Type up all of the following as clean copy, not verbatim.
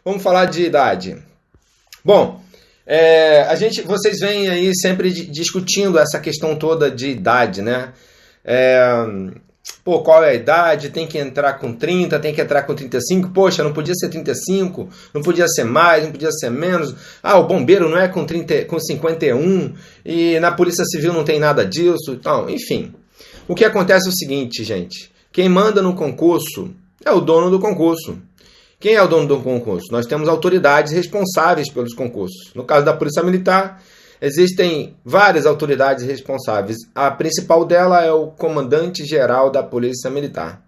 Vamos falar de idade. Bom, vocês vêm aí sempre discutindo essa questão toda de idade, né? Qual é a idade? Tem que entrar com 30, tem que entrar com 35. Poxa, não podia ser 35, não podia ser mais, não podia ser menos. O bombeiro não é com 51 e na Polícia Civil não tem nada disso. Então, enfim, o que acontece é o seguinte, gente. Quem manda no concurso é o dono do concurso. Quem é o dono do concurso? Nós temos autoridades responsáveis pelos concursos. No caso da Polícia Militar, existem várias autoridades responsáveis. A principal dela é o comandante-geral da Polícia Militar.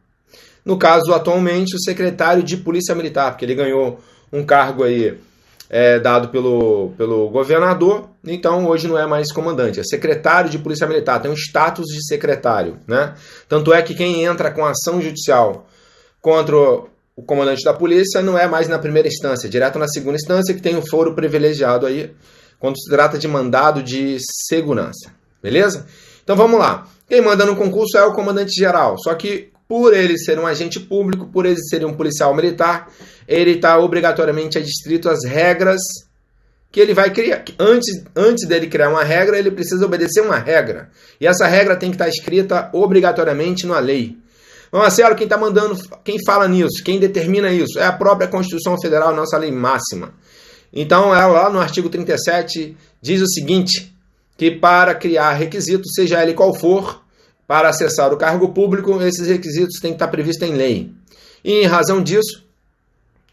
No caso, atualmente, o secretário de Polícia Militar, porque ele ganhou um cargo aí dado pelo governador, então hoje não é mais comandante, é secretário de Polícia Militar, tem um status de secretário, né? Tanto é que quem entra com ação judicial contra o comandante da polícia não é mais na primeira instância, direto na segunda instância, que tem o foro privilegiado aí, quando se trata de mandado de segurança, beleza? Então vamos lá. Quem manda no concurso é o comandante-geral, só que por ele ser um agente público, por ele ser um policial militar, ele está obrigatoriamente adstrito às regras que ele vai criar. Antes dele criar uma regra, ele precisa obedecer uma regra. E essa regra tem que estar escrita obrigatoriamente na lei. Marcelo, quem está mandando, quem fala nisso, quem determina isso, é a própria Constituição Federal, nossa lei máxima. Então, lá no artigo 37, diz o seguinte, que para criar requisitos, seja ele qual for, para acessar o cargo público, esses requisitos têm que estar previstos em lei. E em razão disso,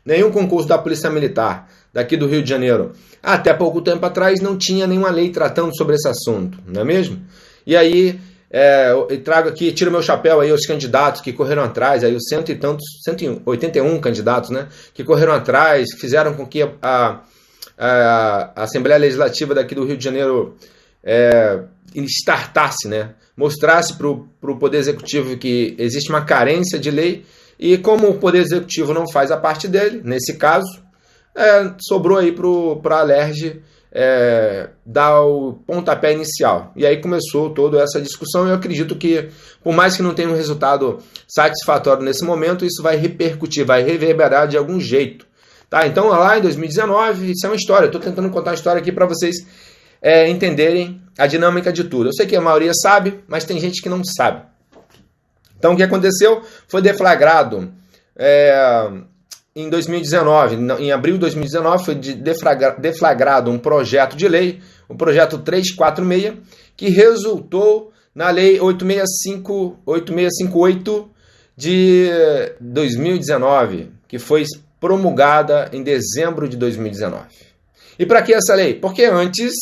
nenhum concurso da Polícia Militar daqui do Rio de Janeiro, até pouco tempo atrás, não tinha nenhuma lei tratando sobre esse assunto, não é mesmo? E aí, eu trago aqui, tiro meu chapéu aí aos candidatos que correram atrás, aí os 181 candidatos, né, que correram atrás, fizeram com que a Assembleia Legislativa daqui do Rio de Janeiro startasse, né, mostrasse para o Poder Executivo que existe uma carência de lei e como o Poder Executivo não faz a parte dele, nesse caso, sobrou aí para a Alerj dar o pontapé inicial. E aí começou toda essa discussão e eu acredito que, por mais que não tenha um resultado satisfatório nesse momento, isso vai repercutir, vai reverberar de algum jeito. Tá? Então, lá em 2019, isso é uma história. Eu estou tentando contar uma história aqui para vocês entenderem a dinâmica de tudo. Eu sei que a maioria sabe, mas tem gente que não sabe. Então, o que aconteceu foi deflagrado em 2019, em abril de 2019, foi deflagrado um projeto de lei, o projeto 346, que resultou na lei 8658 de 2019, que foi promulgada em dezembro de 2019. E para que essa lei? Porque antes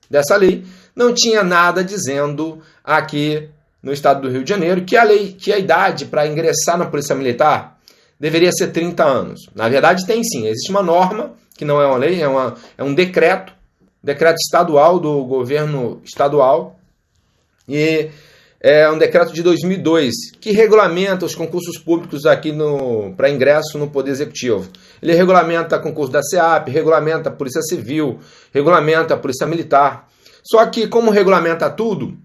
dessa lei, não tinha nada dizendo aqui no estado do Rio de Janeiro que a idade para ingressar na Polícia Militar deveria ser 30 anos. Na verdade, tem sim. Existe uma norma, que não é uma lei, é um decreto estadual do governo estadual, e é um decreto de 2002, que regulamenta os concursos públicos aqui para ingresso no Poder Executivo. Ele regulamenta concurso da SEAP, regulamenta a Polícia Civil, regulamenta a Polícia Militar. Só que, como regulamenta tudo,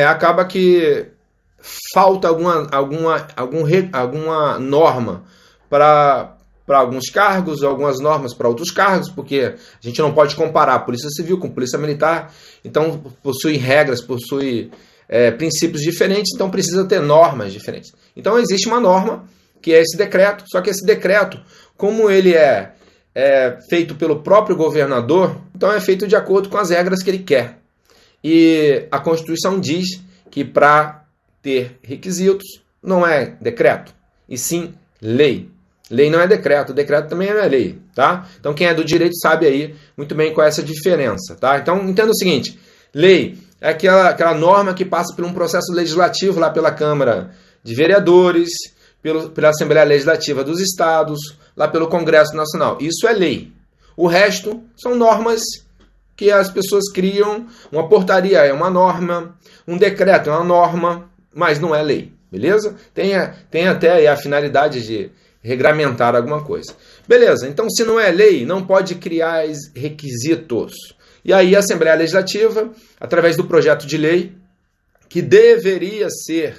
acaba que falta alguma norma para alguns cargos, algumas normas para outros cargos, porque a gente não pode comparar a Polícia Civil com a Polícia Militar, então possui regras, possui princípios diferentes, então precisa ter normas diferentes. Então existe uma norma, que é esse decreto, só que esse decreto, como ele é feito pelo próprio governador, então é feito de acordo com as regras que ele quer. E a Constituição diz que para ter requisitos não é decreto, e sim lei. Lei não é decreto também não é lei, tá? Então quem é do direito sabe aí muito bem qual é essa diferença, tá? Então entenda o seguinte, lei é aquela norma que passa por um processo legislativo lá pela Câmara de Vereadores, pela Assembleia Legislativa dos Estados, lá pelo Congresso Nacional. Isso é lei. O resto são normas que as pessoas criam. Uma portaria é uma norma, um decreto é uma norma, mas não é lei, beleza? Tem até aí a finalidade de regramentar alguma coisa. Beleza, então se não é lei, não pode criar requisitos. E aí a Assembleia Legislativa, através do projeto de lei, que deveria ser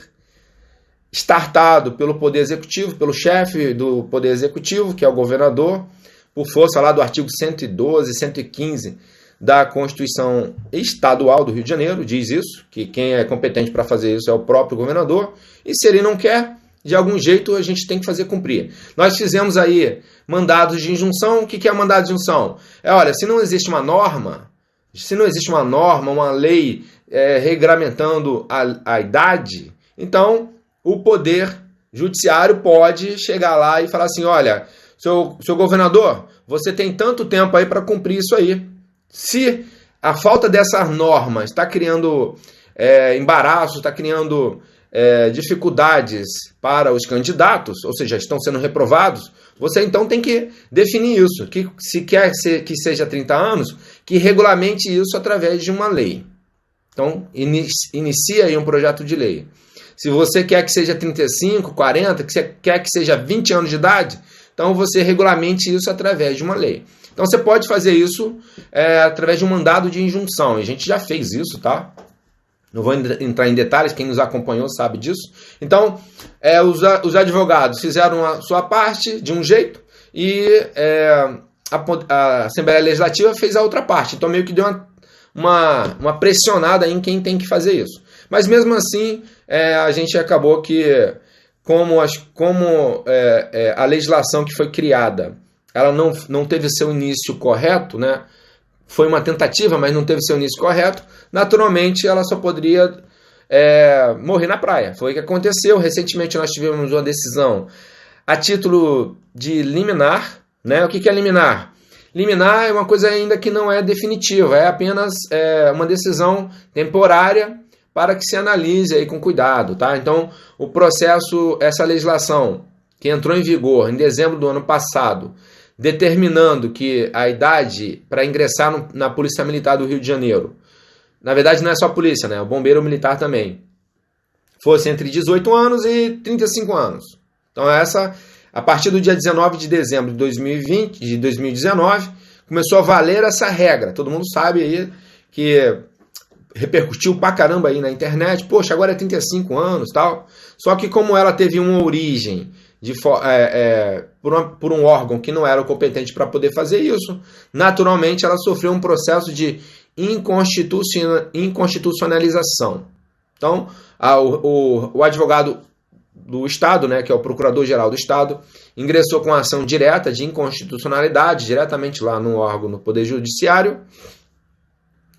startado pelo Poder Executivo, pelo chefe do Poder Executivo, que é o governador, por força lá do artigo 112 e 115 da Constituição Estadual do Rio de Janeiro, diz isso, que quem é competente para fazer isso é o próprio governador, e se ele não quer, de algum jeito a gente tem que fazer cumprir. Nós fizemos aí mandados de injunção. O que é mandado de injunção? Olha, se não existe uma norma, uma lei regulamentando a idade, então o Poder Judiciário pode chegar lá e falar assim, olha, seu governador, você tem tanto tempo aí para cumprir isso aí. Se a falta dessa norma está criando embaraço, está criando dificuldades para os candidatos, ou seja, estão sendo reprovados, você então tem que definir isso, que se quer que seja 30 anos, que regulamente isso através de uma lei. Então, inicia aí um projeto de lei. Se você quer que seja 35, 40, que você quer que seja 20 anos de idade, então você regulamente isso através de uma lei. Então você pode fazer isso através de um mandado de injunção. A gente já fez isso, tá? Não vou entrar em detalhes, quem nos acompanhou sabe disso. Então, os advogados fizeram a sua parte de um jeito e a Assembleia Legislativa fez a outra parte. Então, meio que deu uma pressionada em quem tem que fazer isso. Mas, mesmo assim, a gente acabou que, como a legislação que foi criada, ela não teve seu início correto, né? Foi uma tentativa, mas não teve seu início correto, naturalmente ela só poderia morrer na praia. Foi o que aconteceu. Recentemente nós tivemos uma decisão a título de liminar, né? O que é liminar? Liminar é uma coisa ainda que não é definitiva, é apenas uma decisão temporária para que se analise aí com cuidado, tá? Então, o processo, essa legislação que entrou em vigor em dezembro do ano passado, determinando que a idade para ingressar na Polícia Militar do Rio de Janeiro, na verdade não é só a polícia, né? O bombeiro militar também, fosse entre 18 anos e 35 anos. Então a partir do dia 19 de dezembro de 2019, começou a valer essa regra. Todo mundo sabe aí que repercutiu pra caramba aí na internet. Poxa, agora é 35 anos e tal. Só que como ela teve uma origem por um órgão que não era o competente para poder fazer isso, naturalmente ela sofreu um processo de inconstitucionalização. Então, o advogado do Estado, né, que é o Procurador-Geral do Estado, ingressou com a ação direta de inconstitucionalidade, diretamente lá no órgão do Poder Judiciário.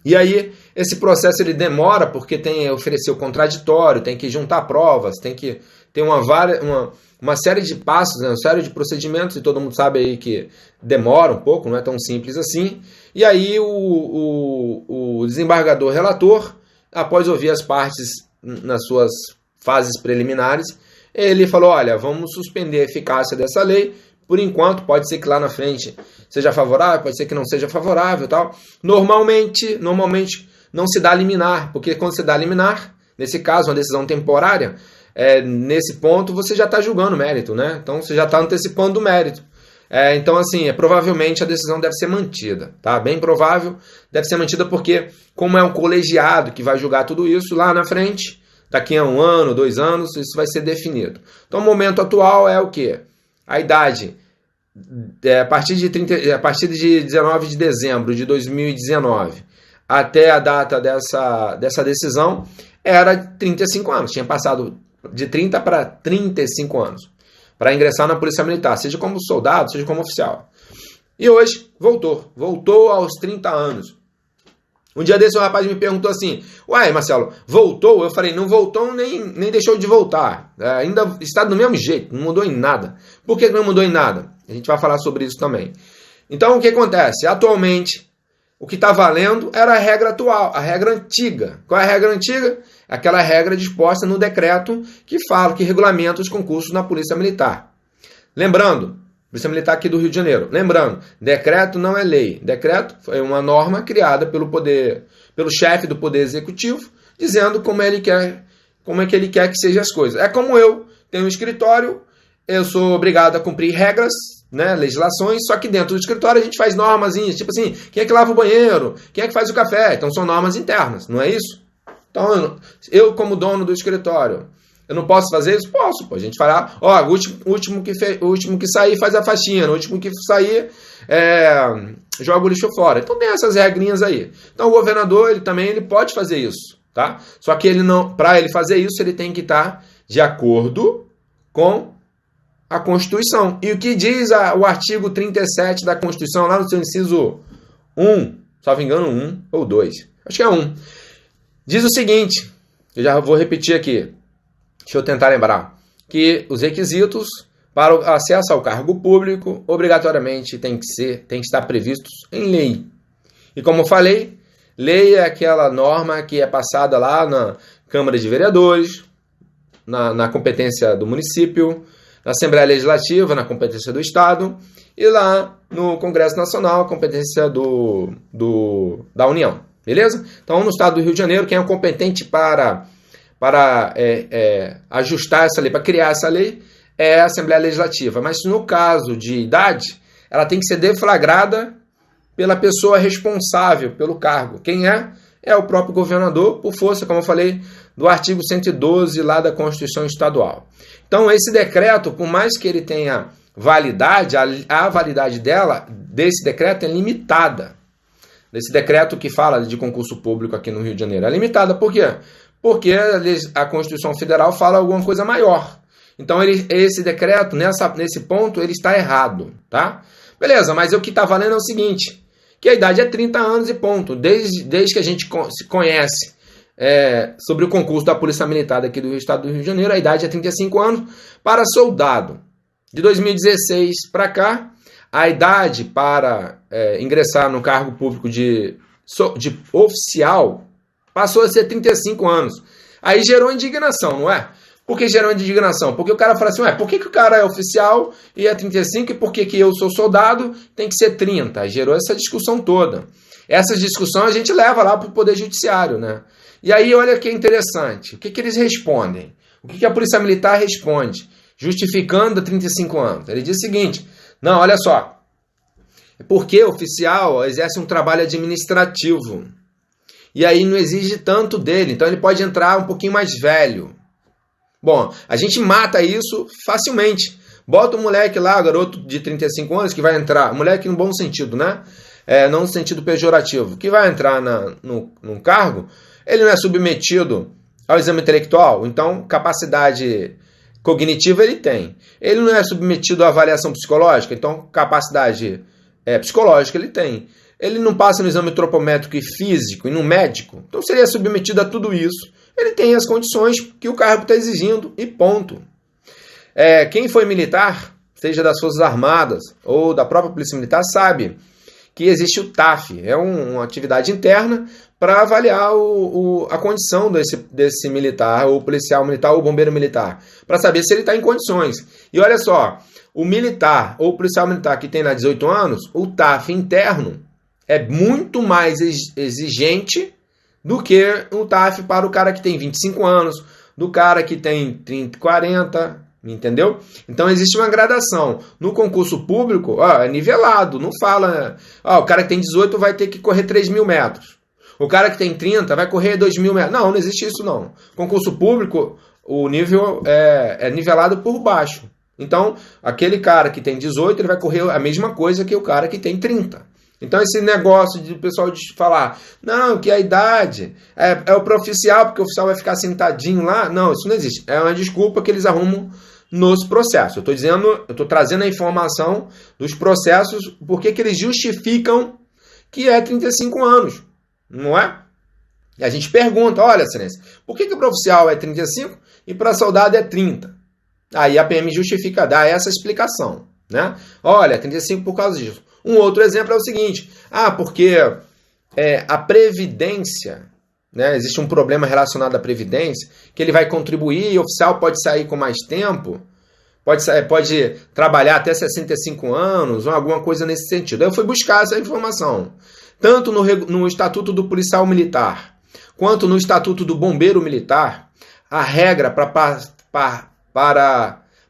E aí, esse processo ele demora porque tem que oferecer o contraditório, tem que juntar provas, tem que ter uma série de passos, né, uma série de procedimentos, e todo mundo sabe aí que demora um pouco, não é tão simples assim. E aí o desembargador relator, após ouvir as partes nas suas fases preliminares, ele falou, olha, vamos suspender a eficácia dessa lei, por enquanto, pode ser que lá na frente seja favorável, pode ser que não seja favorável e tal. Normalmente não se dá liminar, porque quando se dá liminar, nesse caso, uma decisão temporária, nesse ponto você já está julgando o mérito, né? Então você já está antecipando o mérito. Então, assim, provavelmente a decisão deve ser mantida, tá? Bem provável, deve ser mantida porque, como é um colegiado que vai julgar tudo isso, lá na frente, daqui a 1 ano, 2 anos, isso vai ser definido. Então, o momento atual é o quê? A idade, a partir de 19 de dezembro de 2019 até a data dessa decisão, era 35 anos. Tinha passado de 30 para 35 anos para ingressar na Polícia Militar, seja como soldado, seja como oficial. E hoje voltou aos 30 anos. Um dia desse o rapaz me perguntou assim, uai, Marcelo, voltou? Eu falei, não voltou nem deixou de voltar. Ainda está do mesmo jeito, não mudou em nada. Por que não mudou em nada? A gente vai falar sobre isso também. Então, o que acontece? Atualmente, o que está valendo era a regra atual, a regra antiga. Qual é a regra antiga? Aquela regra disposta no decreto que regulamenta os concursos na Polícia Militar. Lembrando, Polícia Militar aqui do Rio de Janeiro. Lembrando, decreto não é lei. Decreto é uma norma criada pelo chefe do Poder Executivo, dizendo como é que ele quer que sejam as coisas. É como eu tenho um escritório, eu sou obrigado a cumprir regras, né, legislações, só que dentro do escritório a gente faz normazinhas, tipo assim, quem é que lava o banheiro, quem é que faz o café, então são normas internas, não é isso? Então, eu como dono do escritório, Eu não posso fazer isso? Posso, pô. A gente falar, ó, o último que sair faz a faxina, o último que sair joga o lixo fora. Então tem essas regrinhas aí. Então o governador, ele pode fazer isso, tá? Só que para ele fazer isso, ele tem que estar de acordo com a Constituição. E o que diz o artigo 37 da Constituição, lá no seu inciso 1, só me engano 1 ou 2, acho que é 1, diz o seguinte, eu já vou repetir aqui, deixa eu tentar lembrar, que os requisitos para o acesso ao cargo público, obrigatoriamente, tem que estar previstos em lei. E como eu falei, lei é aquela norma que é passada lá na Câmara de Vereadores, na competência do município, na Assembleia Legislativa, na competência do Estado, e lá no Congresso Nacional, a competência da União. Beleza? Então, no Estado do Rio de Janeiro, quem é o competente para ajustar essa lei, para criar essa lei, é a Assembleia Legislativa. Mas no caso de idade, ela tem que ser deflagrada pela pessoa responsável pelo cargo. Quem é? É o próprio governador, por força, como eu falei, do artigo 112 lá da Constituição Estadual. Então, esse decreto, por mais que ele tenha validade, a validade desse decreto é limitada. Desse decreto que fala de concurso público aqui no Rio de Janeiro. É limitada por quê? Porque a Constituição Federal fala alguma coisa maior. Então, esse decreto, nesse ponto, ele está errado, tá? Beleza, mas o que está valendo é o seguinte, que a idade é 30 anos e ponto. Desde que a gente se conhece sobre o concurso da Polícia Militar aqui do Estado do Rio de Janeiro, a idade é 35 anos para soldado. De 2016 para cá, a idade para ingressar no cargo público de oficial passou a ser 35 anos. Aí gerou indignação, não é? Por que gerou indignação? Porque o cara fala assim, por que o cara é oficial e é 35 e por que eu sou soldado tem que ser 30? Aí gerou essa discussão toda. Essa discussão a gente leva lá para o Poder Judiciário, né? E aí olha que interessante, o que eles respondem? O que a Polícia Militar responde? Justificando 35 anos. Ele diz o seguinte, não, olha só, porque o oficial exerce um trabalho administrativo e aí não exige tanto dele, então ele pode entrar um pouquinho mais velho. Bom, a gente mata isso facilmente. Bota um moleque lá, garoto de 35 anos, que vai entrar, moleque no bom sentido, né? Não no sentido pejorativo, que vai entrar num cargo, ele não é submetido ao exame intelectual, então capacidade cognitiva ele tem. Ele não é submetido à avaliação psicológica, então capacidade psicológica ele tem. Ele não passa no exame antropométrico e físico e no médico, então seria submetido a tudo isso. Ele tem as condições que o cargo está exigindo e ponto. Quem foi militar, seja das Forças Armadas ou da própria Polícia Militar, sabe que existe o TAF, é uma atividade interna para avaliar a condição desse militar, ou policial militar, ou bombeiro militar, para saber se ele está em condições. E olha só, o militar ou policial militar que tem 18 anos, o TAF interno é muito mais exigente do que o TAF para o cara que tem 25 anos, do cara que tem 30, 40, entendeu? Então existe uma gradação. No concurso público, é nivelado, não fala, o cara que tem 18 vai ter que correr 3.000 metros. O cara que tem 30 vai correr 2.000 metros. Não existe isso não. Concurso público, o nível é nivelado por baixo. Então, aquele cara que tem 18, ele vai correr a mesma coisa que o cara que tem 30. Então esse negócio de o pessoal de falar, não, que a idade é o oficial, porque o oficial vai ficar sentadinho lá. Não, isso não existe. É uma desculpa que eles arrumam nos processos. Eu estou trazendo a informação dos processos, porque que eles justificam que é 35 anos, não é? E a gente pergunta, olha, excelência, por que para o oficial é 35 e para soldado é 30? Aí a PM justifica, dá essa explicação, né? Olha, 35 por causa disso. Um outro exemplo é o seguinte, porque a Previdência, né, existe um problema relacionado à Previdência, que ele vai contribuir, o oficial pode sair com mais tempo, pode trabalhar até 65 anos, ou alguma coisa nesse sentido. Eu fui buscar essa informação, tanto no Estatuto do Policial Militar, quanto no Estatuto do Bombeiro Militar, a regra para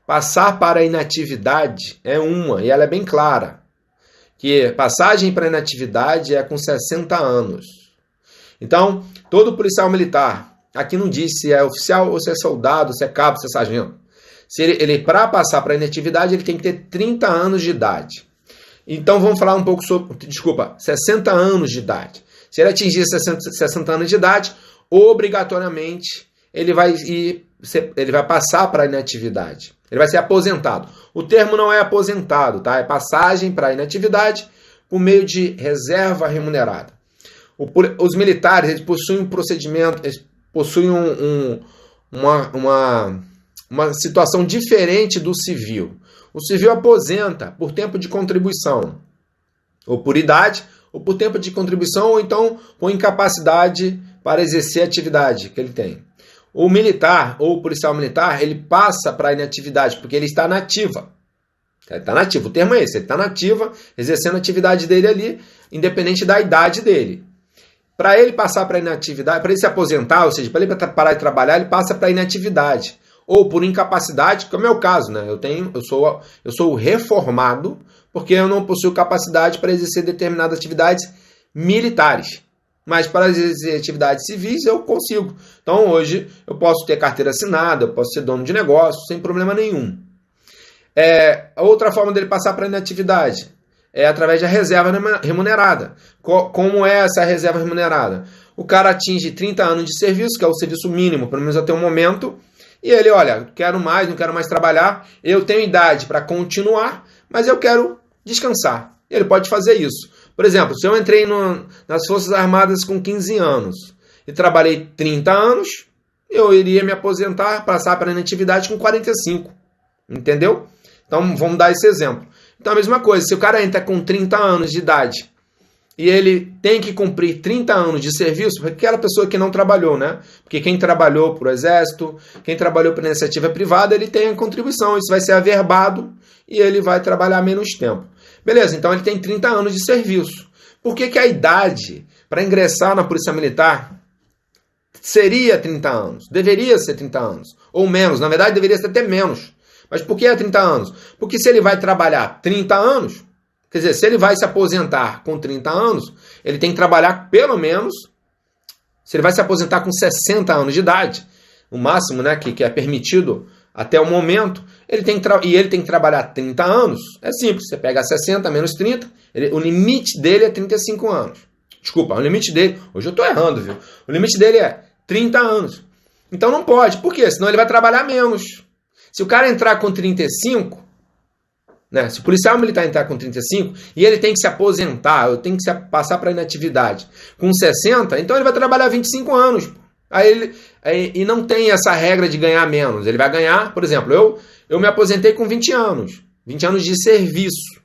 passar para a inatividade é uma, e ela é bem clara, que passagem para inatividade é com 60 anos. Então, todo policial militar aqui não diz se é oficial ou se é soldado, se é cabo, se é sargento. Se ele para passar para a inatividade, ele tem que ter 30 anos de idade. Então vamos falar um pouco sobre, 60 anos de idade. Se ele atingir 60 anos de idade, obrigatoriamente ele vai passar para a inatividade. Ele vai ser aposentado. O termo não é aposentado, tá? É passagem para a inatividade por meio de reserva remunerada. Os militares, eles possuem um procedimento, eles possuem uma situação diferente do civil. O civil aposenta por tempo de contribuição, ou por idade, ou por tempo de contribuição, ou então por incapacidade para exercer a atividade que ele tem. O militar, ou o policial militar, ele passa para a inatividade, porque ele está na ativa. Ele está na ativa, o termo é esse, ele está na ativa, exercendo a atividade dele ali, independente da idade dele. Para ele passar para a inatividade, para ele se aposentar, ou seja, para ele parar de trabalhar, ele passa para a inatividade. Ou por incapacidade, que é o meu caso, né? Eu sou reformado porque eu não possuo capacidade para exercer determinadas atividades militares. Mas para exercer atividades civis eu consigo. Então hoje eu posso ter carteira assinada, eu posso ser dono de negócio, sem problema nenhum. A outra forma dele passar para a inatividade é através da reserva remunerada. Como é essa reserva remunerada? O cara atinge 30 anos de serviço, que é o serviço mínimo, pelo menos até o momento, e ele, olha, não quero mais trabalhar, eu tenho idade para continuar, mas eu quero descansar. Ele pode fazer isso. Por exemplo, se eu entrei nas Forças Armadas com 15 anos e trabalhei 30 anos, eu iria me aposentar, passar para a inatividade com 45. Entendeu? Então, vamos dar esse exemplo. Então, a mesma coisa, se o cara entra com 30 anos de idade e ele tem que cumprir 30 anos de serviço, porque aquela pessoa que não trabalhou, né? Porque quem trabalhou para o Exército, quem trabalhou para a iniciativa privada, ele tem a contribuição, isso vai ser averbado e ele vai trabalhar menos tempo. Beleza, então ele tem 30 anos de serviço. Por que a idade para ingressar na Polícia Militar seria 30 anos? Deveria ser 30 anos, ou menos, na verdade deveria ser até menos. Mas por que é 30 anos? Porque se ele vai trabalhar 30 anos, quer dizer, se ele vai se aposentar com 30 anos, ele tem que trabalhar pelo menos, se ele vai se aposentar com 60 anos de idade, o máximo, né, que é permitido até o momento, ele tem que trabalhar 30 anos. É simples, você pega 60 menos 30, o limite dele é 35 anos. Desculpa, o limite dele, hoje eu estou errando, viu? O limite dele é 30 anos. Então não pode, por quê? Senão ele vai trabalhar menos. Se o cara entrar com 35, né? Se o policial militar entrar com 35 e ele tem que se aposentar, eu tenho que passar para inatividade com 60, então ele vai trabalhar 25 anos. E não tem essa regra de ganhar menos. Ele vai ganhar, por exemplo, eu me aposentei com 20 anos de serviço.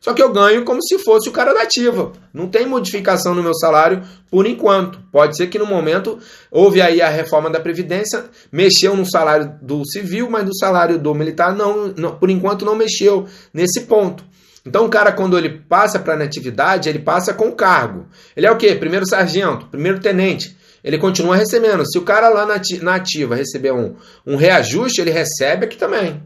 Só que eu ganho como se fosse o cara da ativa. Não tem modificação no meu salário por enquanto. Pode ser que no momento houve aí a reforma da Previdência, mexeu no salário do civil, mas no salário do militar não, por enquanto não mexeu nesse ponto. Então o cara, quando ele passa para a inatividade, ele passa com cargo. Ele é o quê? Primeiro sargento, primeiro tenente. Ele continua recebendo. Se o cara lá na ativa receber um reajuste, ele recebe aqui também.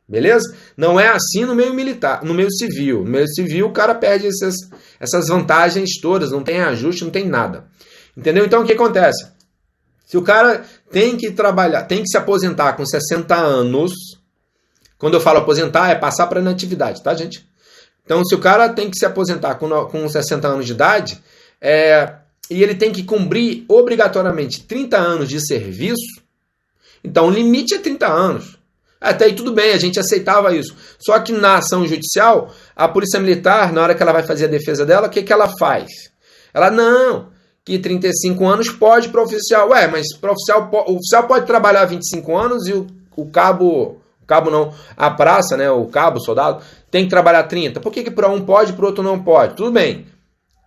Beleza? Não é assim no meio militar, no meio civil. No meio civil o cara perde essas vantagens todas, não tem ajuste, não tem nada. Entendeu? Então o que acontece? Se o cara tem que trabalhar, tem que se aposentar com 60 anos, quando eu falo aposentar é passar para inatividade, tá, gente? Então se o cara tem que se aposentar com 60 anos de idade, e ele tem que cumprir obrigatoriamente 30 anos de serviço, então o limite é 30 anos. Até aí tudo bem, a gente aceitava isso. Só que na ação judicial, a Polícia Militar, na hora que ela vai fazer a defesa dela, o que ela faz? Ela, não, que 35 anos pode para o oficial. Ué, mas o oficial pode trabalhar 25 anos e o cabo não, a praça, né, o cabo, o soldado, tem que trabalhar 30. Por que para um pode e para o outro não pode? Tudo bem.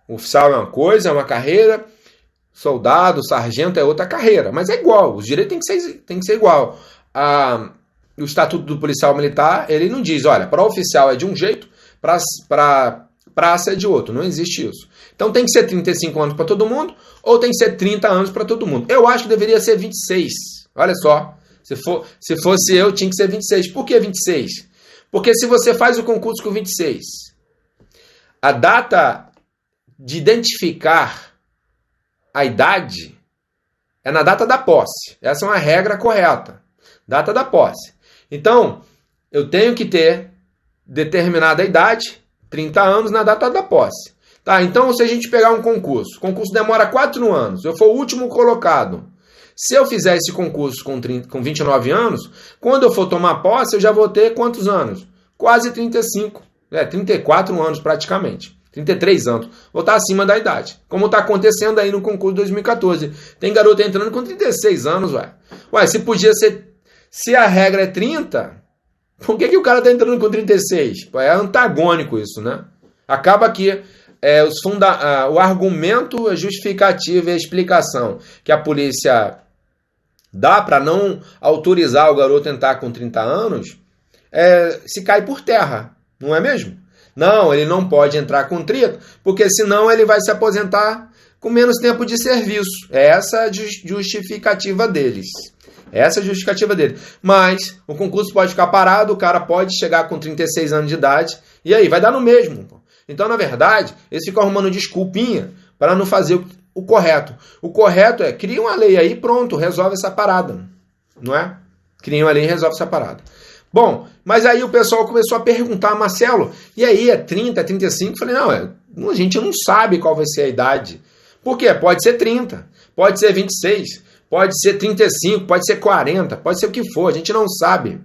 O oficial é uma coisa, é uma carreira, soldado, sargento é outra carreira, mas é igual, os direitos têm que ser igual. O Estatuto do Policial Militar, ele não diz, olha, para oficial é de um jeito, para praça é de outro, não existe isso. Então tem que ser 35 anos para todo mundo, ou tem que ser 30 anos para todo mundo. Eu acho que deveria ser 26, olha só, se fosse eu, tinha que ser 26. Por que 26? Porque se você faz o concurso com 26, a data de identificar a idade, é na data da posse. Essa é uma regra correta. Data da posse. Então, eu tenho que ter determinada idade, 30 anos, na data da posse. Tá, então, se a gente pegar um concurso, o concurso demora 4 anos, eu for o último colocado. Se eu fizer esse concurso com 29 anos, quando eu for tomar posse, eu já vou ter quantos anos? Quase 35. 34 anos praticamente. 33 anos. Vou estar acima da idade. Como está acontecendo aí no concurso de 2014. Tem garoto entrando com 36 anos, ué. Ué, se podia ser... Se a regra é 30, por que o cara está entrando com 36? É antagônico isso, né? Acaba que o argumento, a justificativa e a explicação que a polícia dá para não autorizar o garoto a entrar com 30 anos, se cai por terra, não é mesmo? Não, ele não pode entrar com 30, porque senão ele vai se aposentar com menos tempo de serviço. É essa a justificativa deles. Essa é a justificativa dele. Mas o concurso pode ficar parado, o cara pode chegar com 36 anos de idade, e aí vai dar no mesmo. Então, na verdade, eles ficam arrumando desculpinha para não fazer o correto. O correto é, cria uma lei aí, pronto, resolve essa parada. Não é? Cria uma lei e resolve essa parada. Bom, mas aí o pessoal começou a perguntar, Marcelo, e aí, é 30, é 35? Eu falei, não, a gente não sabe qual vai ser a idade. Por quê? Pode ser 30, pode ser 26, pode ser 35, pode ser 40, pode ser o que for, a gente não sabe.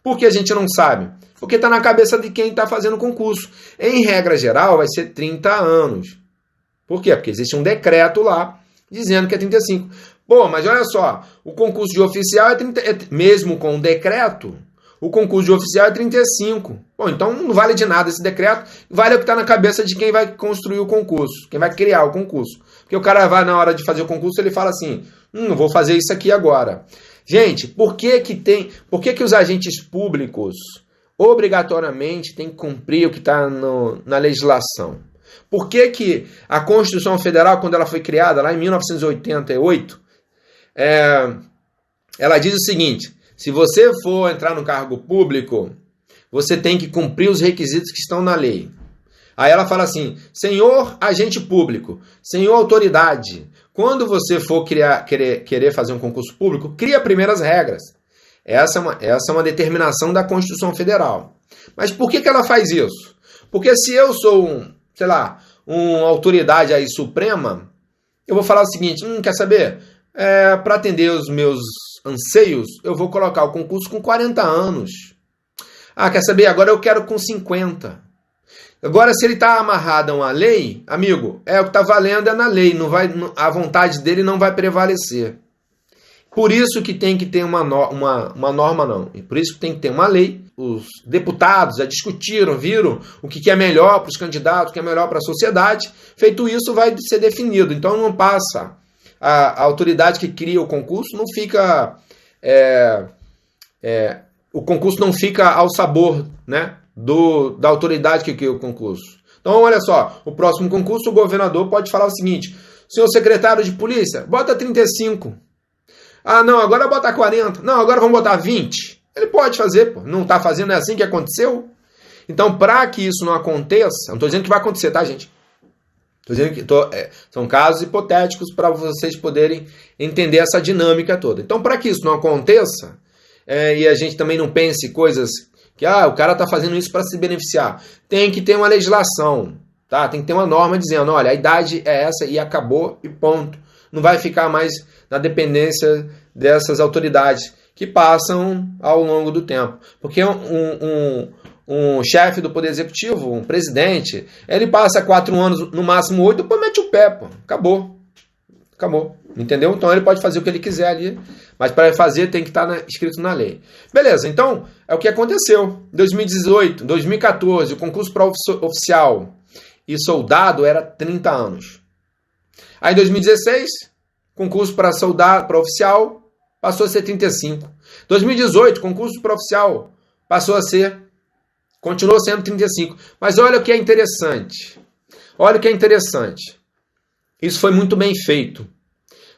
Por que a gente não sabe? Porque está na cabeça de quem está fazendo o concurso. Em regra geral, vai ser 30 anos. Por quê? Porque existe um decreto lá dizendo que é 35. Pô, mas olha só, o concurso de oficial mesmo com o decreto, o concurso de oficial é 35. Bom, então não vale de nada esse decreto, vale o que está na cabeça de quem vai construir o concurso, quem vai criar o concurso. Porque o cara vai, na hora de fazer o concurso, ele fala assim, vou fazer isso aqui agora. Gente, por que os agentes públicos obrigatoriamente têm que cumprir o que está na legislação? Por que a Constituição Federal, quando ela foi criada, lá em 1988, ela diz o seguinte, se você for entrar no cargo público, você tem que cumprir os requisitos que estão na lei. Aí ela fala assim, senhor agente público, senhor autoridade, quando você for querer fazer um concurso público, cria primeiras regras. Essa é uma determinação da Constituição Federal. Mas por que ela faz isso? Porque se eu sou uma autoridade aí suprema, eu vou falar o seguinte, quer saber? Para atender os meus anseios, eu vou colocar o concurso com 40 anos. Quer saber? Agora eu quero com 50. Agora, se ele está amarrado a uma lei, amigo, o que está valendo é na lei, a vontade dele não vai prevalecer. Por isso que tem que ter uma norma, não. E por isso que tem que ter uma lei. Os deputados já discutiram, viram o que é melhor para os candidatos, o que é melhor para a sociedade. Feito isso, vai ser definido. Então, não passa. A autoridade que cria o concurso não fica... o concurso não fica ao sabor, né, da autoridade que cria o concurso. Então, olha só, o próximo concurso, o governador pode falar o seguinte, senhor secretário de polícia, bota 35. Não, agora bota 40. Não, agora vamos botar 20. Ele pode fazer, pô. Não está fazendo, é assim que aconteceu? Então, para que isso não aconteça, não estou dizendo que vai acontecer, tá, gente? Estou dizendo que são casos hipotéticos para vocês poderem entender essa dinâmica toda. Então, para que isso não aconteça, e a gente também não pense coisas que o cara está fazendo isso para se beneficiar, tem que ter uma legislação, tá? Tem que ter uma norma dizendo, olha, a idade é essa e acabou e ponto. Não vai ficar mais na dependência dessas autoridades que passam ao longo do tempo. Porque um chefe do Poder Executivo, um presidente, ele passa 4 anos, no máximo 8, depois mete o pé, pô. Acabou. Entendeu? Então ele pode fazer o que ele quiser ali, mas para fazer tem que estar escrito na lei. Beleza, então é o que aconteceu. Em 2018, 2014, o concurso para oficial e soldado era 30 anos. Aí em 2016, concurso para soldado, para oficial, passou a ser 35. 2018, concurso para oficial, continuou sendo 35. Mas olha o que é interessante. Isso foi muito bem feito.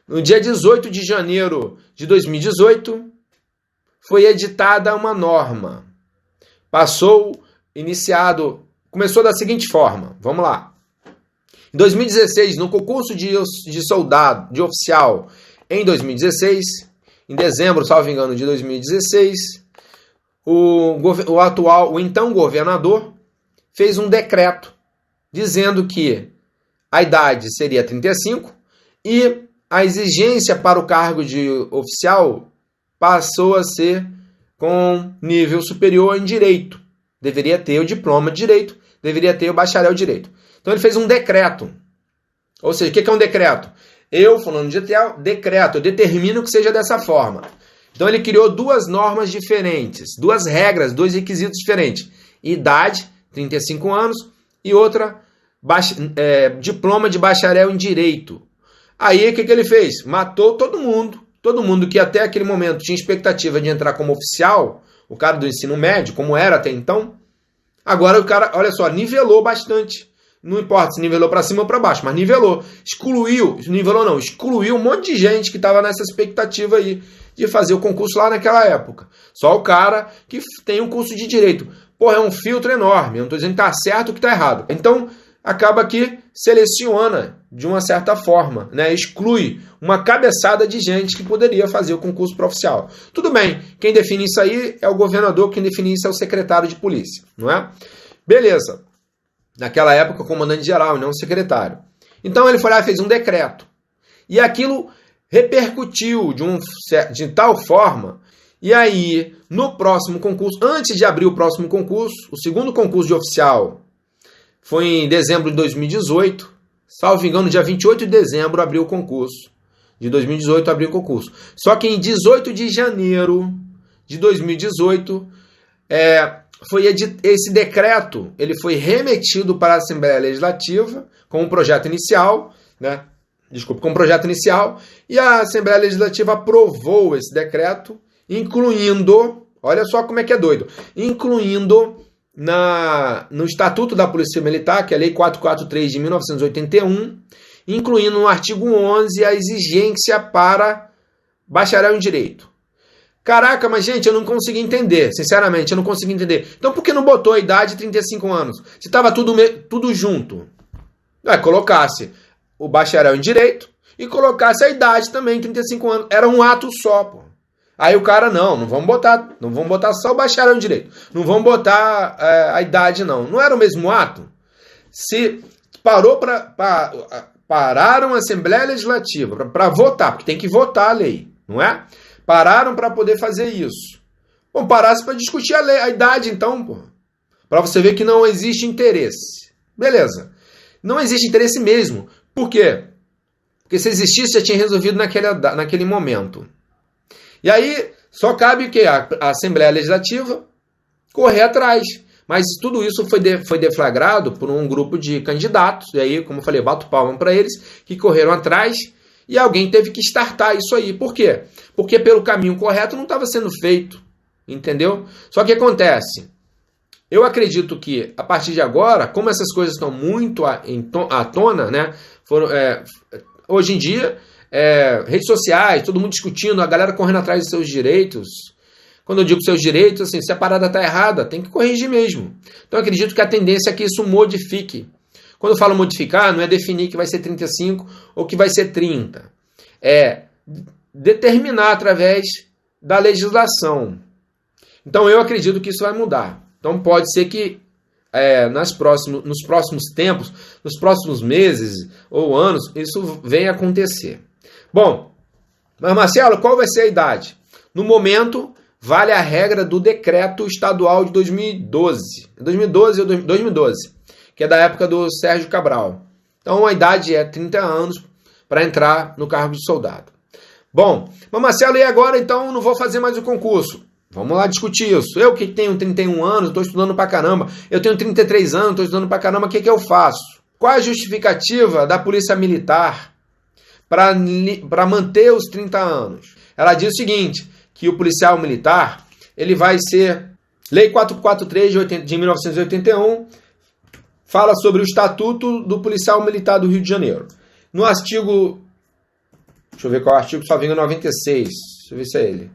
No dia 18 de janeiro de 2018, foi editada uma norma. Começou da seguinte forma. Vamos lá. Em 2016, no concurso de soldado, de oficial, Em 2016, em dezembro, salvo engano, de 2016, o então governador fez um decreto dizendo que a idade seria 35 e a exigência para o cargo de oficial passou a ser com nível superior em direito. Deveria ter o diploma de direito, deveria ter o bacharel de direito. Então ele fez um decreto. Ou seja, o que é um decreto? Eu, falando de decreto, eu determino que seja dessa forma. Então ele criou duas normas diferentes, duas regras, dois requisitos diferentes. Idade, 35 anos, e outra, diploma de bacharel em direito. Aí o que ele fez? Matou todo mundo que até aquele momento tinha expectativa de entrar como oficial, o cara do ensino médio, como era até então. Agora o cara, olha só, nivelou bastante. Não importa se nivelou para cima ou para baixo, mas nivelou. Excluiu um monte de gente que estava nessa expectativa aí de fazer o concurso lá naquela época. Só o cara que tem um curso de direito. Porra, é um filtro enorme. Eu não estou dizendo que está certo ou que está errado. Então, acaba que seleciona de uma certa forma, né? Exclui uma cabeçada de gente que poderia fazer o concurso para oficial. Tudo bem, quem define isso aí é o governador, quem define isso é o secretário de polícia, não é? Beleza. Naquela época, o comandante-geral, e não o secretário. Então ele foi lá e fez um decreto. E aquilo repercutiu de tal forma, e aí, no próximo concurso, antes de abrir o próximo concurso, o segundo concurso de oficial foi em dezembro de 2018, salvo engano, dia 28 de dezembro abriu o concurso. De 2018 abriu o concurso. Só que em 18 de janeiro de 2018, esse decreto ele foi remetido para a Assembleia Legislativa com um projeto inicial, né? Com um projeto inicial, e a Assembleia Legislativa aprovou esse decreto, incluindo, olha só como é que é doido, incluindo no Estatuto da Polícia Militar, que é a Lei 443 de 1981, incluindo no artigo 11 a exigência para bacharel em Direito. Caraca, mas gente, eu não consegui entender. Sinceramente, eu não consegui entender. Então por que não botou a idade de 35 anos? Se estava tudo junto. Colocasse o bacharel em Direito e colocasse a idade também, 35 anos. Era um ato só, pô. Aí o cara, não vamos botar só o bacharel em Direito. Não vamos botar a idade, não. Não era o mesmo ato? Se pararam a Assembleia Legislativa para votar, porque tem que votar a lei, não é? Pararam para poder fazer isso. Bom, parasse para discutir a idade, então, pô. Para você ver que não existe interesse. Beleza. Não existe interesse mesmo. Por quê? Porque se existisse, já tinha resolvido naquele momento. E aí, só cabe que a Assembleia Legislativa correr atrás. Mas tudo isso foi deflagrado por um grupo de candidatos. E aí, como eu falei, bato palma para eles, que correram atrás. E alguém teve que startar isso aí. Por quê? Porque pelo caminho correto não estava sendo feito. Entendeu? Só que acontece. Eu acredito que, a partir de agora, como essas coisas estão muito à tona, né? Hoje em dia, redes sociais, todo mundo discutindo, a galera correndo atrás dos seus direitos. Quando eu digo seus direitos, assim, se a parada está errada, tem que corrigir mesmo. Então eu acredito que a tendência é que isso modifique. Quando eu falo modificar, não é definir que vai ser 35 ou que vai ser 30. É determinar através da legislação. Então eu acredito que isso vai mudar. Então pode ser que nos próximos tempos, nos próximos meses ou anos, isso venha a acontecer. Bom, mas Marcelo, qual vai ser a idade? No momento, vale a regra do decreto estadual de 2012. 2012, que é da época do Sérgio Cabral. Então a idade é 30 anos para entrar no cargo de soldado. Bom, mas Marcelo, e agora então não vou fazer mais o concurso? Vamos lá discutir isso. Eu que tenho 31 anos, estou estudando pra caramba. Eu tenho 33 anos, estou estudando pra caramba. O que eu faço? Qual a justificativa da Polícia Militar para manter os 30 anos? Ela diz o seguinte, que o policial militar, ele vai ser... Lei 443 de 1981 fala sobre o Estatuto do Policial Militar do Rio de Janeiro. No artigo... Deixa eu ver qual é o artigo, só vem no 96. Deixa eu ver se é ele.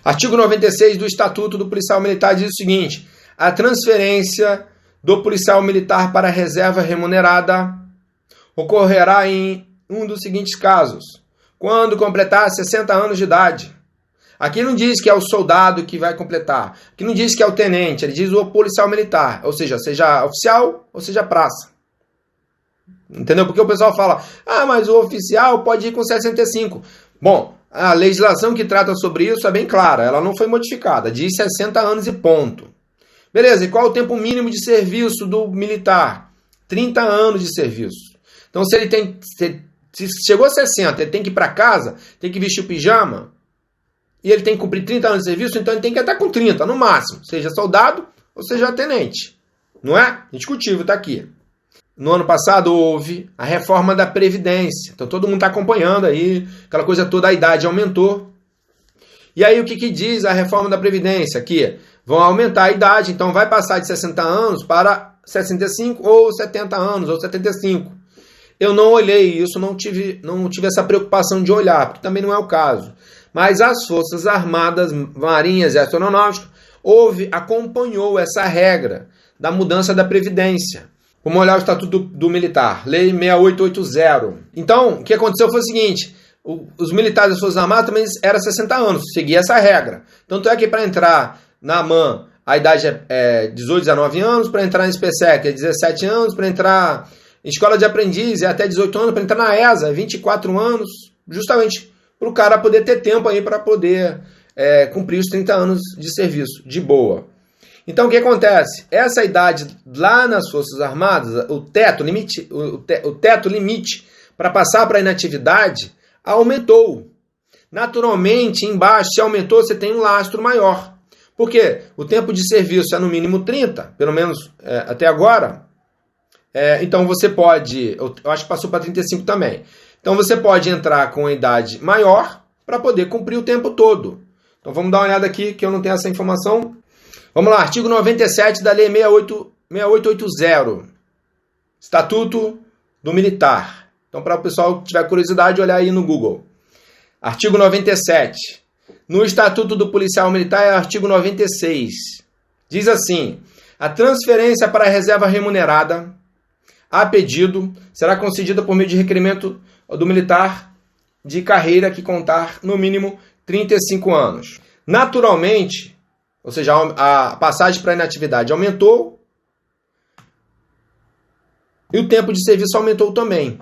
Artigo 96 do Estatuto do Policial Militar diz o seguinte: a transferência do policial militar para a reserva remunerada ocorrerá em um dos seguintes casos: quando completar 60 anos de idade. Aqui não diz que é o soldado que vai completar. Aqui não diz que é o tenente, ele diz o policial militar. Ou seja oficial ou seja praça. Entendeu? Porque o pessoal fala, mas o oficial pode ir com 65. Bom, a legislação que trata sobre isso é bem clara, ela não foi modificada, diz 60 anos e ponto. Beleza, e qual é o tempo mínimo de serviço do militar? 30 anos de serviço. Então, se chegou a 60, ele tem que ir para casa, tem que vestir o pijama, e ele tem que cumprir 30 anos de serviço, então ele tem que estar com 30, no máximo, seja soldado ou seja tenente. Não é? Indiscutível, está aqui. No ano passado houve a reforma da Previdência. Então todo mundo está acompanhando aí, aquela coisa toda, a idade aumentou. E aí o que diz a reforma da Previdência? Que vão aumentar a idade, então vai passar de 60 anos para 65 ou 70 anos ou 75. Eu não olhei isso, não tive essa preocupação de olhar, porque também não é o caso. Mas as Forças Armadas, Marinha, Exército Aeronáutico, acompanhou essa regra da mudança da Previdência. Vamos olhar o Estatuto do Militar, Lei 6880. Então, o que aconteceu foi o seguinte, os militares das Forças Armadas também eram 60 anos, seguia essa regra. Tanto é que para entrar na AMAN, a idade é 18, 19 anos, para entrar na SPSEC é 17 anos, para entrar em escola de aprendiz é até 18 anos, para entrar na ESA é 24 anos, justamente para o cara poder ter tempo aí para poder cumprir os 30 anos de serviço, de boa. Então, o que acontece? Essa idade lá nas Forças Armadas, o teto limite para passar para a inatividade aumentou. Naturalmente, embaixo, se aumentou, você tem um lastro maior. Por quê? O tempo de serviço é no mínimo 30, pelo menos até agora. Então, você pode, eu acho que passou para 35 também. Então, você pode entrar com a idade maior para poder cumprir o tempo todo. Então, vamos dar uma olhada aqui, que eu não tenho essa informação. Vamos lá, artigo 97 da Lei 6880, Estatuto do Militar. Então, para o pessoal que tiver curiosidade, olhar aí no Google. Artigo 97. No Estatuto do Policial Militar é o artigo 96. Diz assim, a transferência para a reserva remunerada, a pedido, será concedida por meio de requerimento do militar de carreira que contar, no mínimo, 35 anos. Naturalmente, ou seja, a passagem para a inatividade aumentou e o tempo de serviço aumentou também.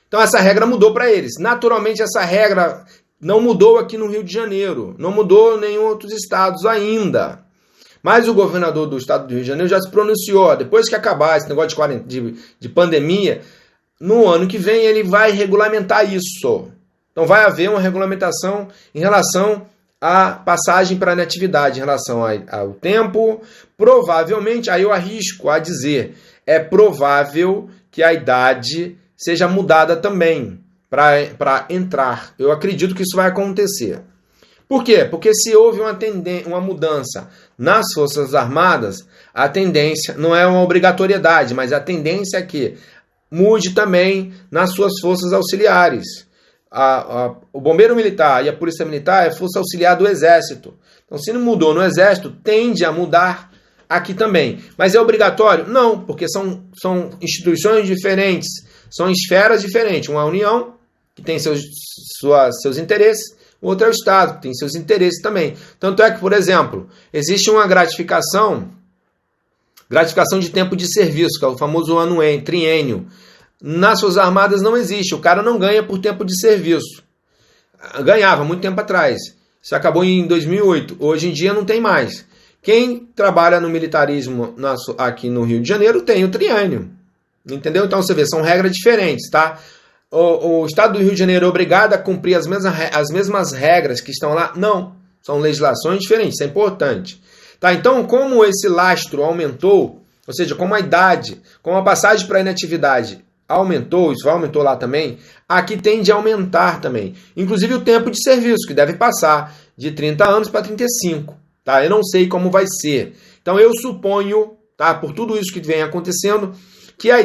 Então essa regra mudou para eles. Naturalmente essa regra não mudou aqui no Rio de Janeiro, não mudou em nenhum outros estados ainda. Mas o governador do estado do Rio de Janeiro já se pronunciou, depois que acabar esse negócio de pandemia, no ano que vem ele vai regulamentar isso. Então vai haver uma regulamentação em relação a passagem para a inatividade, em relação ao tempo. Provavelmente, aí eu arrisco a dizer, é provável que a idade seja mudada também para entrar. Eu acredito que isso vai acontecer. Por quê? Porque se houve uma mudança nas Forças Armadas, a tendência não é uma obrigatoriedade, mas a tendência é que mude também nas suas forças auxiliares. O bombeiro militar e a polícia militar é força auxiliar do Exército. Então, se não mudou no Exército, tende a mudar aqui também. Mas é obrigatório? Não, porque são instituições diferentes, são esferas diferentes. Uma é a União, que tem seus interesses, outra é o Estado, que tem seus interesses também. Tanto é que, por exemplo, existe uma gratificação de tempo de serviço, que é o famoso triênio. Nas Forças Armadas não existe, o cara não ganha por tempo de serviço. Ganhava muito tempo atrás. Isso acabou em 2008. Hoje em dia não tem mais. Quem trabalha no militarismo aqui no Rio de Janeiro tem o triênio. Entendeu? Então você vê, são regras diferentes, tá? O Estado do Rio de Janeiro é obrigado a cumprir as mesmas regras que estão lá? Não. São legislações diferentes, isso é importante. Tá? Então, como esse lastro aumentou, ou seja, como a idade, como a passagem para a inatividade aumentou, isso aumentou lá também, aqui tende a aumentar também. Inclusive o tempo de serviço, que deve passar de 30 anos para 35. Tá? Eu não sei como vai ser. Então eu suponho, tá, por tudo isso que vem acontecendo, que a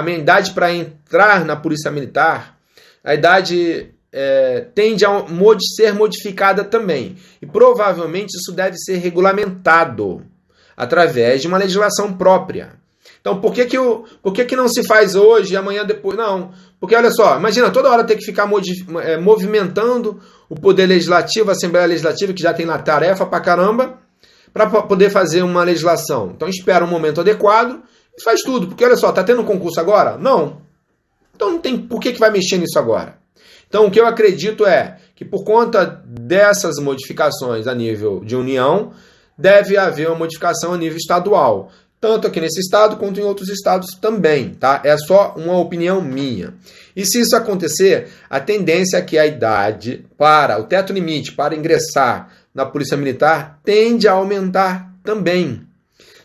minha idade para entrar na Polícia Militar, a idade tende a ser modificada também. E provavelmente isso deve ser regulamentado através de uma legislação própria. Então, por que não se faz hoje e amanhã depois? Não, porque olha só, imagina toda hora ter que ficar movimentando o Poder Legislativo, a Assembleia Legislativa, que já tem lá tarefa pra caramba, para poder fazer uma legislação. Então, espera um momento adequado e faz tudo. Porque olha só, tá tendo concurso agora? Não. Então, não tem por que vai mexer nisso agora. Então, o que eu acredito é que por conta dessas modificações a nível de União, deve haver uma modificação a nível estadual. Tanto aqui nesse estado, quanto em outros estados também, tá? É só uma opinião minha. E se isso acontecer, a tendência é que a idade para, o teto limite para ingressar na Polícia Militar tende a aumentar também.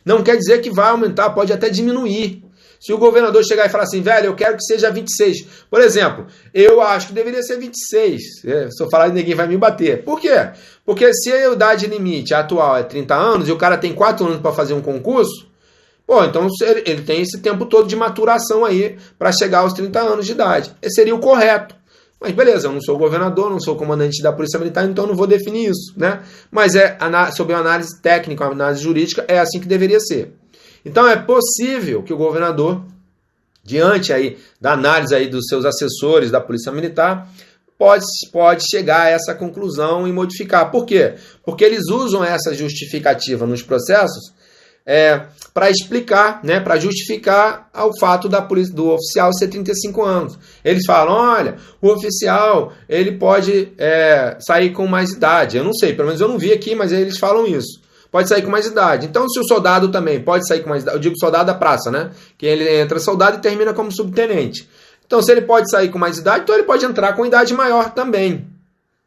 Não quer dizer que vai aumentar, pode até diminuir. Se o governador chegar e falar assim, velho, eu quero que seja 26. Por exemplo, eu acho que deveria ser 26. Se eu falar, ninguém vai me bater. Por quê? Porque se a idade limite atual é 30 anos e o cara tem 4 anos para fazer um concurso, pô, então ele tem esse tempo todo de maturação aí para chegar aos 30 anos de idade. Esse seria o correto. Mas beleza, eu não sou governador, não sou comandante da Polícia Militar, então não vou definir isso, né? Mas sob uma análise técnica, uma análise jurídica, é assim que deveria ser. Então é possível que o governador, diante aí da análise aí dos seus assessores da Polícia Militar, pode chegar a essa conclusão e modificar. Por quê? Porque eles usam essa justificativa nos processos para explicar, né, para justificar o fato do oficial ser 35 anos. Eles falam, olha, o oficial ele pode sair com mais idade. Eu não sei, pelo menos eu não vi aqui, mas eles falam isso. Pode sair com mais idade. Então, se o soldado também pode sair com mais idade, eu digo soldado da praça, né? Que ele entra soldado e termina como subtenente. Então, se ele pode sair com mais idade, então ele pode entrar com idade maior também.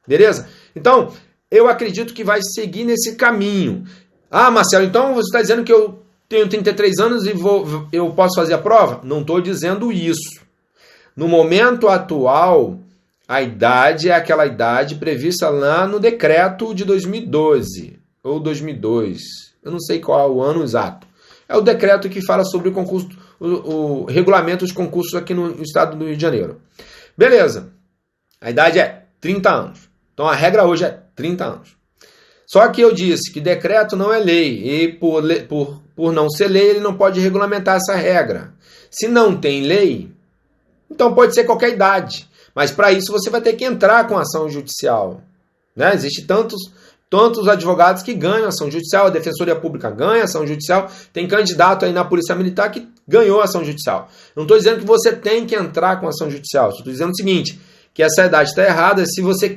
Beleza? Então, eu acredito que vai seguir nesse caminho. Ah, Marcelo, então você está dizendo que eu tenho 33 anos e eu posso fazer a prova? Não estou dizendo isso. No momento atual, a idade é aquela idade prevista lá no decreto de 2012. Ou 2002, eu não sei qual é o ano exato. É o decreto que fala sobre o concurso, o regulamento dos concursos aqui no estado do Rio de Janeiro. Beleza, a idade é 30 anos. Então a regra hoje é 30 anos. Só que eu disse que decreto não é lei, e por não ser lei, ele não pode regulamentar essa regra. Se não tem lei, então pode ser qualquer idade. Mas para isso você vai ter que entrar com ação judicial. Né? Existem tantos advogados que ganham ação judicial, a Defensoria Pública ganha ação judicial, tem candidato aí na Polícia Militar que ganhou ação judicial. Não estou dizendo que você tem que entrar com ação judicial, estou dizendo o seguinte, que essa idade está errada, se você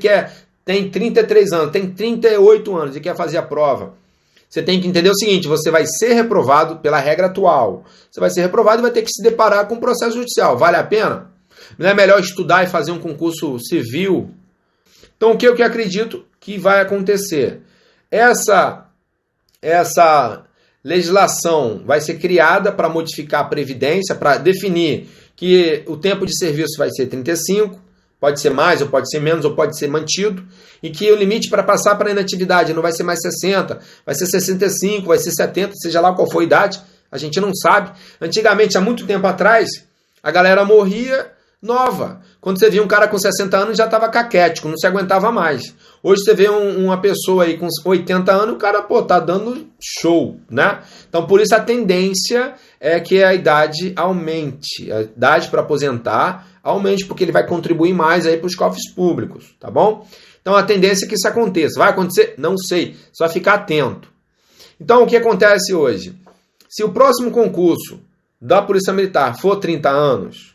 tem 33 anos, tem 38 anos e quer fazer a prova, você tem que entender o seguinte, você vai ser reprovado pela regra atual, você vai ser reprovado e vai ter que se deparar com um processo judicial, vale a pena? Não é melhor estudar e fazer um concurso civil? Então o que eu acredito que vai acontecer? Essa legislação vai ser criada para modificar a Previdência, para definir que o tempo de serviço vai ser 35, pode ser mais, ou pode ser menos, ou pode ser mantido, e que o limite para passar para a inatividade não vai ser mais 60, vai ser 65, vai ser 70, seja lá qual for a idade, a gente não sabe. Antigamente, há muito tempo atrás, a galera morria nova. Quando você via um cara com 60 anos, já estava caquético, não se aguentava mais. Hoje você vê uma pessoa aí com 80 anos, o cara, tá dando show, né? Então, por isso a tendência é que a idade aumente, a idade para aposentar aumente, porque ele vai contribuir mais aí para os cofres públicos, tá bom? Então, a tendência é que isso aconteça. Vai acontecer? Não sei, só ficar atento. Então, o que acontece hoje? Se o próximo concurso da Polícia Militar for 30 anos,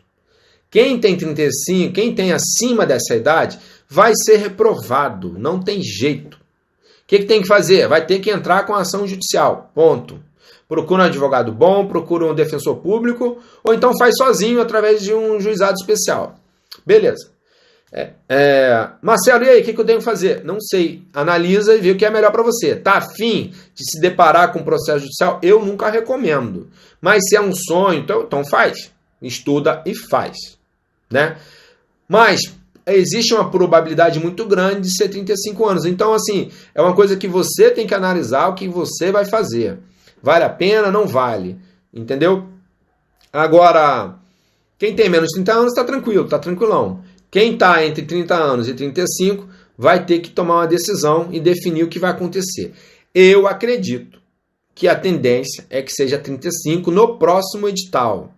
quem tem 35, quem tem acima dessa idade, vai ser reprovado. Não tem jeito. O que tem que fazer? Vai ter que entrar com ação judicial. Ponto. Procura um advogado bom, procura um defensor público, ou então faz sozinho através de um juizado especial. Beleza. Marcelo, e aí, o que eu tenho que fazer? Não sei. Analisa e vê o que é melhor para você. Tá afim de se deparar com um processo judicial? Eu nunca recomendo. Mas se é um sonho, então faz. Estuda e faz. Né? Mas existe uma probabilidade muito grande de ser 35 anos. Então, assim, é uma coisa que você tem que analisar o que você vai fazer. Vale a pena? Não vale. Entendeu? Agora, quem tem menos de 30 anos está tranquilo, está tranquilão. Quem está entre 30 anos e 35 vai ter que tomar uma decisão e definir o que vai acontecer. Eu acredito que a tendência é que seja 35 no próximo edital.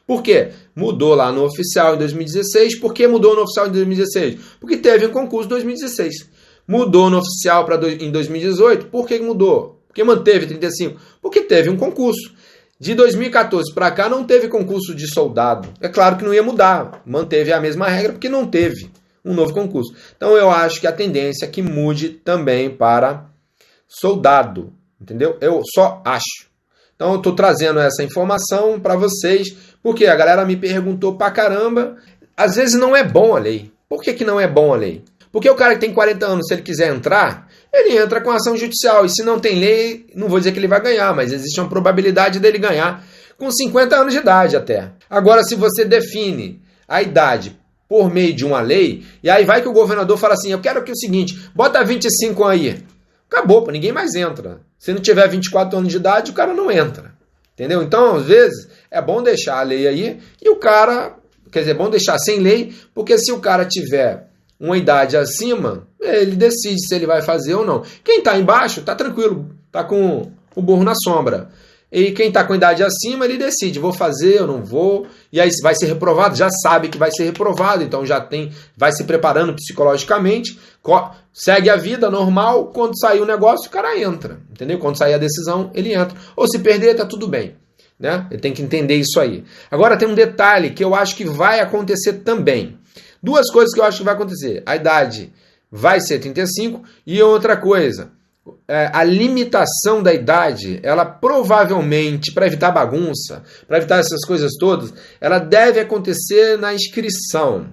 Por quê? Mudou lá no oficial em 2016. Por que mudou no oficial em 2016? Porque teve um concurso em 2016. Mudou no oficial em 2018. Por que mudou? Porque manteve 35. Porque teve um concurso. De 2014 para cá não teve concurso de soldado. É claro que não ia mudar. Manteve a mesma regra porque não teve um novo concurso. Então eu acho que a tendência é que mude também para soldado. Entendeu? Eu só acho. Então eu estou trazendo essa informação para vocês, porque a galera me perguntou pra caramba. Às vezes não é bom a lei. Por que não é bom a lei? Porque o cara que tem 40 anos, se ele quiser entrar, ele entra com ação judicial. E se não tem lei, não vou dizer que ele vai ganhar, mas existe uma probabilidade dele ganhar com 50 anos de idade até. Agora, se você define a idade por meio de uma lei, e aí vai que o governador fala assim, eu quero que o seguinte, bota 25 aí. Acabou, ninguém mais entra. Se não tiver 24 anos de idade, o cara não entra. Entendeu? Então, às vezes, é bom deixar a lei aí e o cara... Quer dizer, é bom deixar sem lei, porque se o cara tiver uma idade acima, ele decide se ele vai fazer ou não. Quem está embaixo, está tranquilo, está com o burro na sombra. E quem está com idade acima, ele decide, vou fazer ou não vou. E aí vai ser reprovado, já sabe que vai ser reprovado, então já vai se preparando psicologicamente, segue a vida normal, quando sair o negócio, o cara entra, entendeu? Quando sair a decisão, ele entra. Ou se perder, tá tudo bem, né? Ele tem que entender isso aí. Agora tem um detalhe que eu acho que vai acontecer também. Duas coisas que eu acho que vai acontecer. A idade vai ser 35 e outra coisa... a limitação da idade, ela provavelmente, para evitar bagunça, para evitar essas coisas todas, ela deve acontecer na inscrição,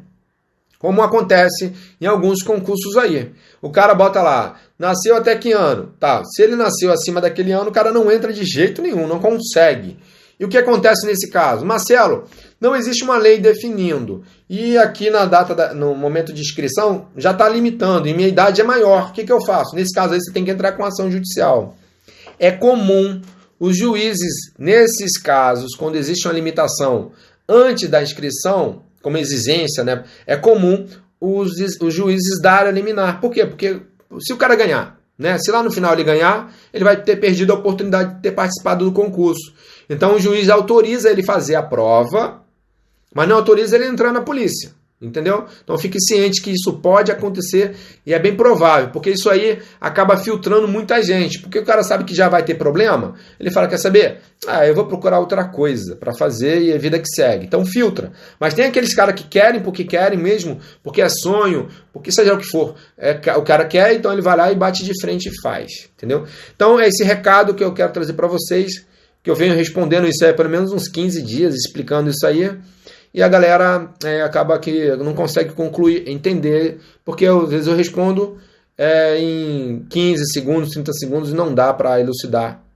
como acontece em alguns concursos aí. O cara bota lá, nasceu até que ano? Tá, se ele nasceu acima daquele ano, o cara não entra de jeito nenhum, não consegue. E o que acontece nesse caso? Marcelo, não existe uma lei definindo. E aqui no momento de inscrição, já está limitando. E minha idade é maior. O que eu faço? Nesse caso aí, você tem que entrar com ação judicial. É comum os juízes, nesses casos, quando existe uma limitação antes da inscrição, como exigência, né? É comum os juízes darem a liminar. Por quê? Porque se o cara ganhar, né? Se lá no final ele ganhar, ele vai ter perdido a oportunidade de ter participado do concurso. Então o juiz autoriza ele fazer a prova, mas não autoriza ele entrar na polícia. Entendeu? Então fique ciente que isso pode acontecer e é bem provável, porque isso aí acaba filtrando muita gente. Porque o cara sabe que já vai ter problema, ele fala, quer saber? Eu vou procurar outra coisa para fazer e é vida que segue. Então filtra. Mas tem aqueles caras que querem porque querem mesmo, porque é sonho, porque seja o que for. O cara quer, então ele vai lá e bate de frente e faz. Entendeu? Então é esse recado que eu quero trazer para vocês, que eu venho respondendo isso aí há pelo menos uns 15 dias, explicando isso aí. E a galera acaba que não consegue concluir, entender, porque às vezes eu respondo em 15 segundos, 30 segundos, e não dá para elucidar